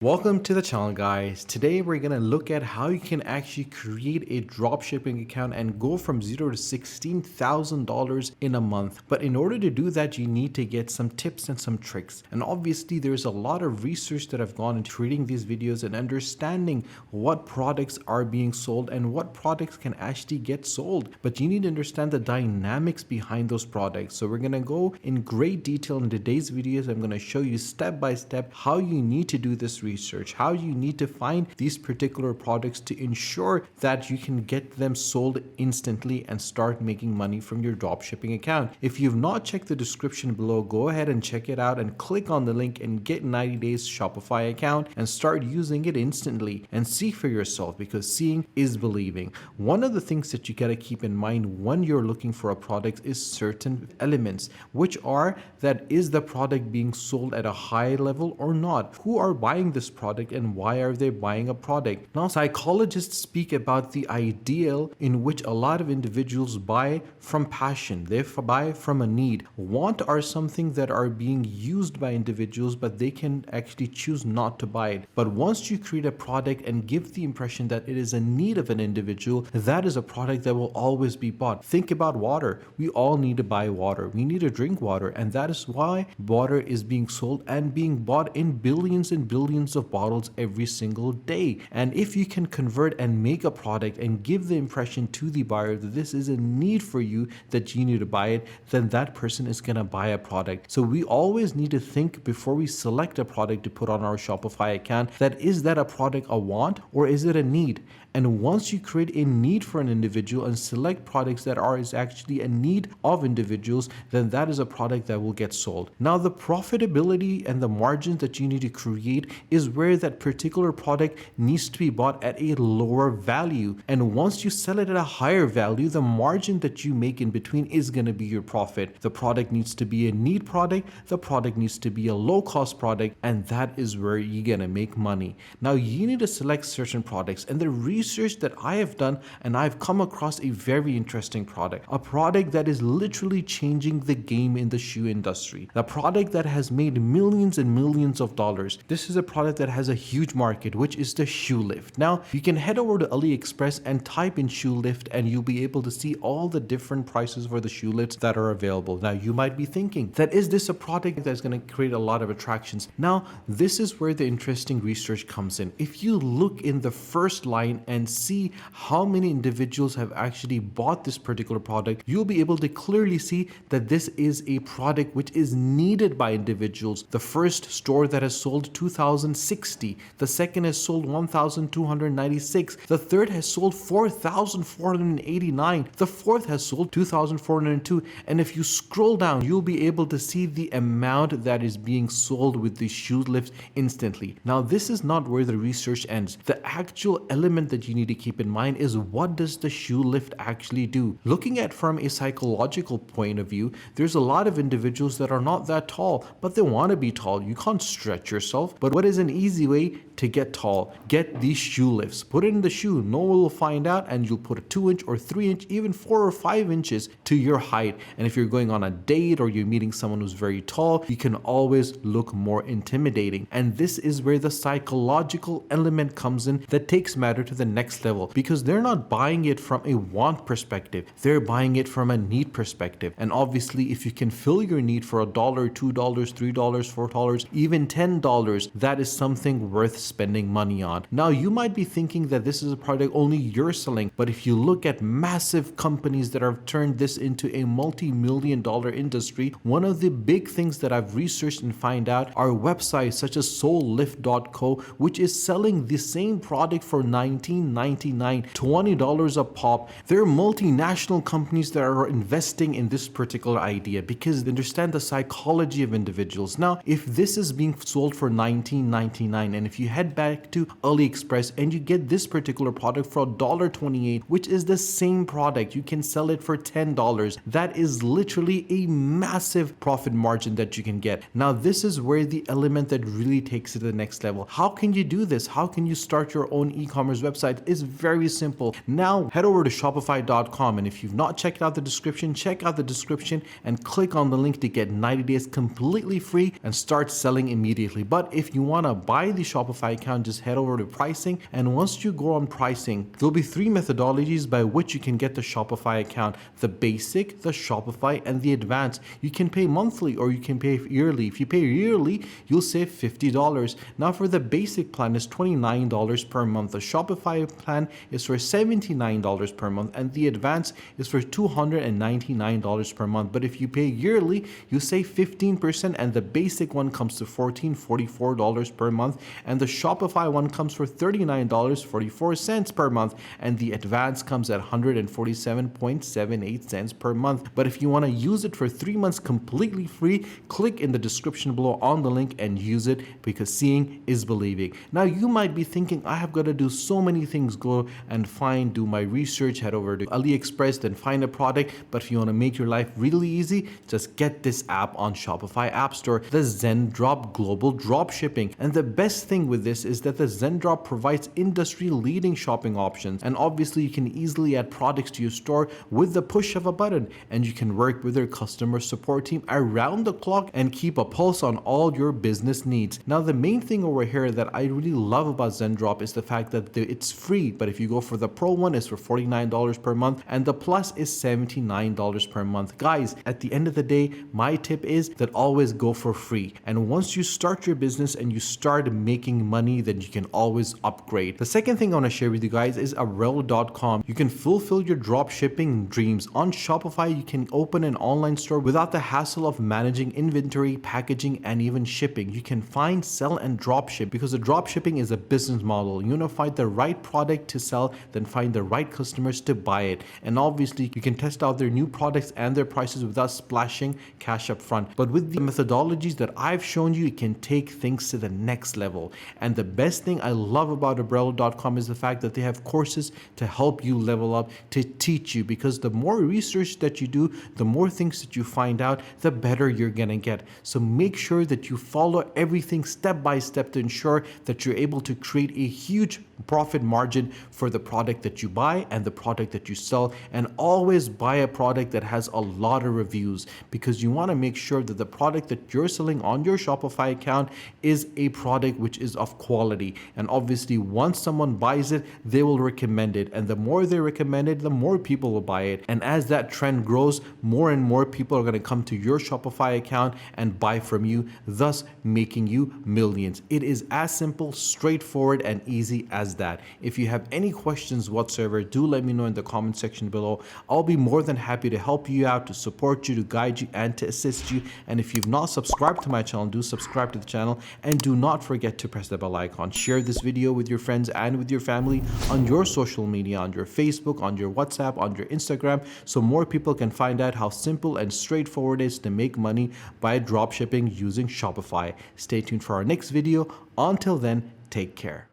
Welcome to the channel, guys. Today we're going to look at how you can actually create a dropshipping account and go from $0 to $16,000 in a month. But in order to do that, you need to get some tips and some tricks. And obviously there's a lot of research that I've gone into creating these videos and understanding what products are being sold and what products can actually get sold. But you need to understand the dynamics behind those products. So we're going to go in great detail in today's videos. I'm going to show you step by step how you need to do this research, how you need to find these particular products to ensure that you can get them sold instantly and start making money from your dropshipping account. If you've not checked the description below, go ahead and check it out and click on the link and get 90 days Shopify account and start using it instantly and see for yourself, because seeing is believing. One of the things that you got to keep in mind when you're looking for a product is certain elements, which are that is the product being sold at a high level or not? Who are buying this product and why are they buying a product? Now, psychologists speak about the ideal in which a lot of individuals buy from passion. They buy from a need. Want are something that are being used by individuals, but they can actually choose not to buy it. But once you create a product and give the impression that it is a need of an individual, that is a product that will always be bought. Think about water. We all need to buy water. We need to drink water, and that is why water is being sold and being bought in billions and billions of bottles every single day. And if you can convert and make a product and give the impression to the buyer that this is a need for you, that you need to buy it, then that person is going to buy a product. So we always need to think before we select a product to put on our Shopify account, that is that a product a want or is it a need? And once you create a need for an individual and select products that is actually a need of individuals, then that is a product that will get sold. Now, the profitability and the margins that you need to create is where that particular product needs to be bought at a lower value. And once you sell it at a higher value, the margin that you make in between is going to be your profit. The product needs to be a need product, the product needs to be a low cost product, and that is where you're going to make money. Now, you need to select certain products, and the research that I have done, and I've come across a very interesting product, a product that is literally changing the game in the shoe industry, a product that has made millions and millions of dollars. This is a product that has a huge market, which is the shoe lift. Now, you can head over to AliExpress and type in shoe lift, and you'll be able to see all the different prices for the shoe lifts that are available. Now, you might be thinking that is this a product that's going to create a lot of attractions? Now, this is where the interesting research comes in. If you look in the first line and see how many individuals have actually bought this particular product, you'll be able to clearly see that this is a product which is needed by individuals. The first store that has sold 2,060, the second has sold 1,296, the third has sold 4,489, the fourth has sold 2,402, and if you scroll down, you'll be able to see the amount that is being sold with the shoe lift instantly. Now, this is not where the research ends. The actual element that you need to keep in mind is, what does the shoe lift actually do? Looking at from a psychological point of view, there's a lot of individuals that are not that tall, but they want to be tall. You can't stretch yourself, but what is an easy way to get tall? Get these shoe lifts. Put it in the shoe. No one will find out, and you'll put a 2-inch or 3-inch, even 4 or 5 inches to your height. And if you're going on a date or you're meeting someone who's very tall, you can always look more intimidating. And this is where the psychological element comes in that takes matter to the next level, because they're not buying it from a want perspective. They're buying it from a need perspective. And obviously, if you can fill your need for $1, $2, $3, $4, even $10, that is something worth spending money on. Now, you might be thinking that this is a product only you're selling, but if you look at massive companies that have turned this into a multi-million-dollar industry, one of the big things that I've researched and find out are websites such as soullift.co, which is selling the same product for $19.99, $20 a pop. There are multinational companies that are investing in this particular idea because they understand the psychology of individuals. Now, if this is being sold for $19.99, and if you head back to AliExpress and you get this particular product for $1.28, which is the same product, you can sell it for $10. That is literally a massive profit margin that you can get. Now, this is where the element that really takes it to the next level. How can you do this? How can you start your own e-commerce website? It's very simple. Now, head over to shopify.com, and if you've not checked out the description, check out the description and click on the link to get 90 days completely free and start selling immediately. But if you want to buy the Shopify account, just head over to pricing. And once you go on pricing, there'll be three methodologies by which you can get the Shopify account: the basic, the Shopify, and the advanced. You can pay monthly or you can pay yearly. If you pay yearly, you'll save $50. Now for the basic plan is $29 per month. The Shopify plan is for $79 per month, and the advanced is for $299 per month. But if you pay yearly, you save 15%, and the basic one comes to $1444 per month, and the Shopify one comes for $39.44 per month, and the advanced comes at $147.78 per month. But if you want to use it for 3 months completely free, click in the description below on the link and use it, because seeing is believing. Now you might be thinking, I have got to do so many things, go and do my research, head over to AliExpress, then find a product. But if you want to make your life really easy, just get this app on Shopify App Store, the ZenDrop Global Dropshipping. And the best thing with this is that the ZenDrop provides industry leading shopping options, and obviously you can easily add products to your store with the push of a button, and you can work with their customer support team around the clock and keep a pulse on all your business needs. Now the main thing over here that I really love about ZenDrop is the fact that it's free, but if you go for the Pro one, it's for $49 per month, and the Plus is $79 per month. Guys, at the end of the day, my tip is that always go for free. And once you start your business and you start making money, then you can always upgrade. The second thing I want to share with you guys is Arel.com. You can fulfill your drop shipping dreams. On Shopify, you can open an online store without the hassle of managing inventory, packaging, and even shipping. You can find, sell, and drop ship, because the drop shipping is a business model. You want to find the right product to sell, then find the right customers to buy it. And obviously you can test out their new products and their prices without splashing cash up front. But with the methodologies that I've shown you, you can take things to the next level. And the best thing I love about Umbrella.com is the fact that they have courses to help you level up, to teach you, because the more research that you do, the more things that you find out, the better you're gonna get. So make sure that you follow everything step by step to ensure that you're able to create a huge profit margin for the product that you buy and the product that you sell. And always buy a product that has a lot of reviews, because you want to make sure that the product that you're selling on your Shopify account is a product which is of quality. And obviously once someone buys it, they will recommend it, and the more they recommend it, the more people will buy it. And as that trend grows, more and more people are going to come to your Shopify account and buy from you, thus making you millions. It is as simple, straightforward, and easy as that. If you have any questions whatsoever, do let me know in the comment section below. I'll be more than happy to help you out, to support you, to guide you, and to assist you. And if you've not subscribed to my channel, do subscribe to the channel, and do not forget to press the bell icon. Share this video with your friends and with your family on your social media, on your Facebook, on your WhatsApp, on your Instagram, so more people can find out how simple and straightforward it is to make money by dropshipping using Shopify. Stay tuned for our next video. Until then, take care.